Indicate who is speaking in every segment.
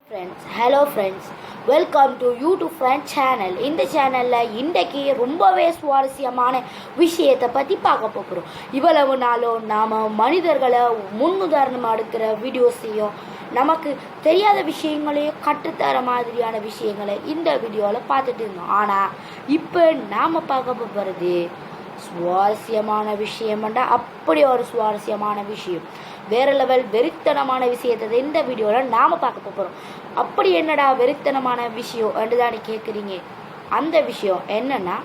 Speaker 1: Friends hello friends welcome to YouTube friend channel. இந்த சேனலில் இன்றைக்கி ரொம்பவே சுவாரஸ்யமான விஷயத்தை பற்றி பார்க்க போகிறோம். இவ்வளவு நாளும் நாம் மனிதர்களை முன்னுதாரணமாக எடுக்கிற வீடியோஸையும் நமக்கு தெரியாத விஷயங்களையும் கற்றுத்தர மாதிரியான விஷயங்களை இந்த வீடியோவில் பார்த்துட்டு இருந்தோம். ஆனால் இப்போ நாம் பார்க்க போகிறது சுவாரஸ்யமான விஷயம்டா, அப்படி ஒரு சுவாரஸ்யமான விஷயம், வேற லெவல் வெறித்தனமான விஷயத்தை இந்த வீடியோவில் நாம் பார்க்க போகிறோம். அப்படி என்னடா வெறித்தனமான விஷயம் என்று தானே கேட்குறீங்க. அந்த விஷயம் என்னன்னா,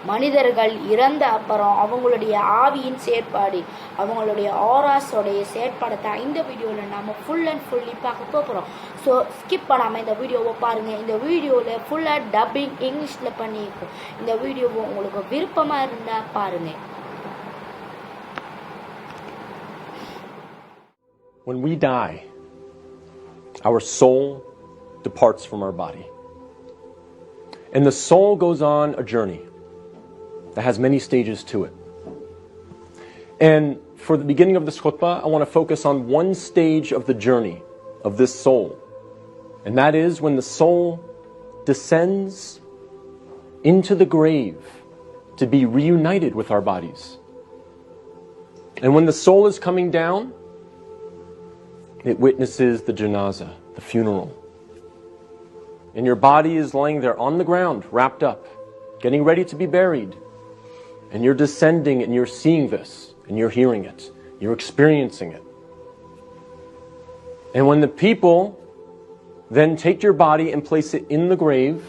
Speaker 1: மனிதர்கள் இறந்த அப்புறம் அவங்களுடைய ஆவியின் செயற்பாடு, அவங்களுடைய ஆராஸோடைய செயற்பாடை தான் இந்த வீடியோவில் நாம் ஃபுல் அண்ட் ஃபுல்லி பார்க்க போகிறோம். ஸோ ஸ்கிப் பண்ணாமல் இந்த வீடியோவை பாருங்கள். இந்த வீடியோவில் ஃபுல்லாக டப்பிங் இங்கிலீஷில் பண்ணியிருக்கோம். இந்த வீடியோவை உங்களுக்கு விருப்பமாக இருந்தால் பாருங்கள்.
Speaker 2: When we die, our soul departs from our body. And the soul goes on a journey that has many stages to it. And for the beginning of this khutbah, I want to focus on one stage of the journey of this soul. And that is when the soul descends into the grave to be reunited with our bodies. And when the soul is coming down, it witnesses the janazah, the funeral. And your body is laying there on the ground, wrapped up, getting ready to be buried. And you're descending and you're seeing this, and you're hearing it, you're experiencing it. And when the people then take your body and place it in the grave,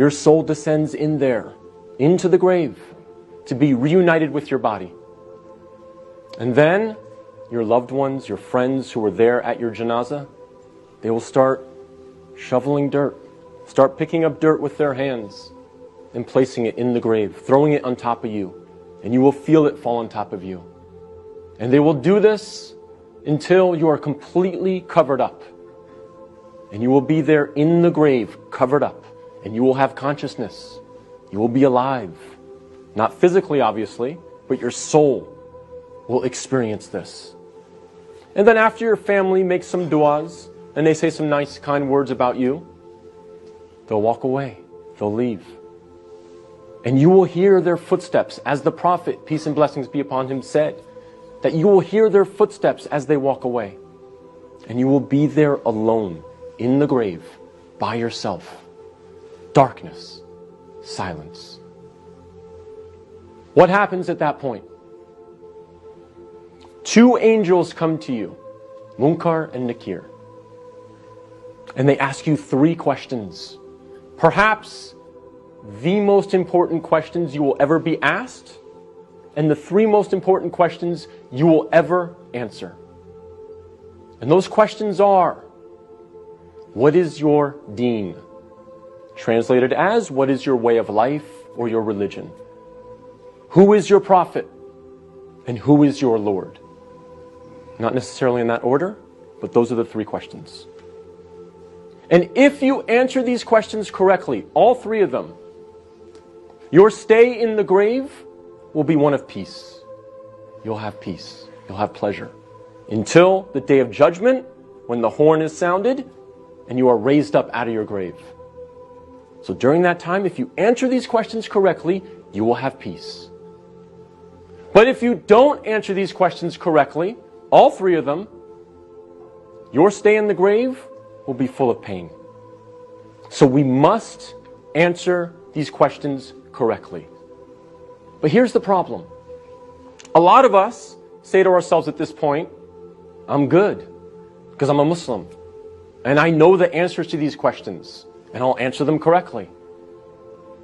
Speaker 2: your soul descends in there, into the grave, to be reunited with your body. And then your loved ones, your friends who were there at your janazah, they will start shoveling dirt, start picking up dirt with their hands and placing it in the grave, throwing it on top of you, and you will feel it fall on top of you. And they will do this until you are completely covered up. And you will be there in the grave, covered up, and you will have consciousness. You will be alive. Not physically, obviously, but your soul will experience this. And then after your family makes some du'as, and they say some nice, kind words about you, they'll walk away. They'll leave. And you will hear their footsteps, as the Prophet, peace and blessings be upon him, said, that you will hear their footsteps as they walk away. And you will be there alone, in the grave, by yourself. Darkness, silence. What happens at that point? Two angels come to you, Munkar and Nakir. And they ask you three questions. Perhaps the most important questions you will ever be asked, and the three most important questions you will ever answer. And those questions are, what is your deen? Translated as, what is your way of life or your religion? Who is your prophet? And who is your Lord? Not necessarily in that order, but those are the three questions. And if you answer these questions correctly, all three of them, your stay in the grave will be one of peace. You'll have peace. You'll have pleasure. Until the day of judgment, when the horn is sounded, and you are raised up out of your grave. So during that time, if you answer these questions correctly, you will have peace. But if you don't answer these questions correctly, all three of them, your stay in the grave will be full of pain. So we must answer these questions correctly. But here's the problem. A lot of us say to ourselves at this point, I'm good because I'm a Muslim and I know the answers to these questions and I'll answer them correctly.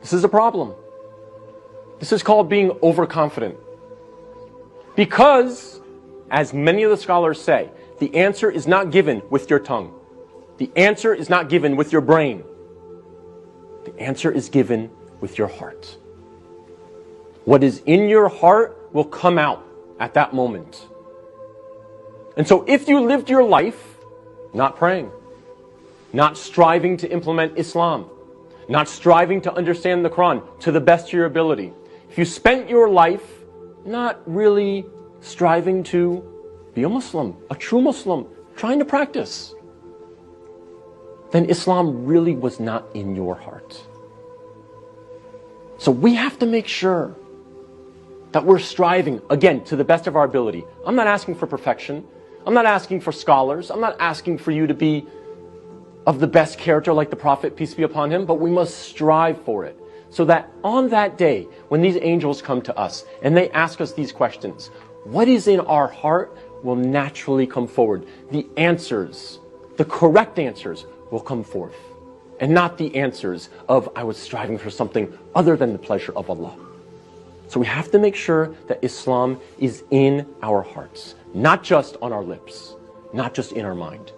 Speaker 2: This is a problem. This is called being overconfident. Because, as many of the scholars say, the answer is not given with your tongue. The answer is not given with your brain. The answer is given with your heart. What is in your heart will come out at that moment. And so if you lived your life not praying, not striving to implement Islam, not striving to understand the Quran to the best of your ability, if you spent your life not really striving to be a Muslim, a true Muslim, trying to practice, then Islam really was not in your heart. So we have to make sure that we're striving, again, to the best of our ability. I'm not asking for perfection. I'm not asking for scholars. I'm not asking for you to be of the best character like the Prophet, peace be upon him, but we must strive for it. So that on that day, when these angels come to us and they ask us these questions, what is in our heart will naturally come forward. The answers, the correct answers, will come forth. And not the answers of, I was striving for something other than the pleasure of Allah. So we have to make sure that Islam is in our hearts, not just on our lips, not just in our mind.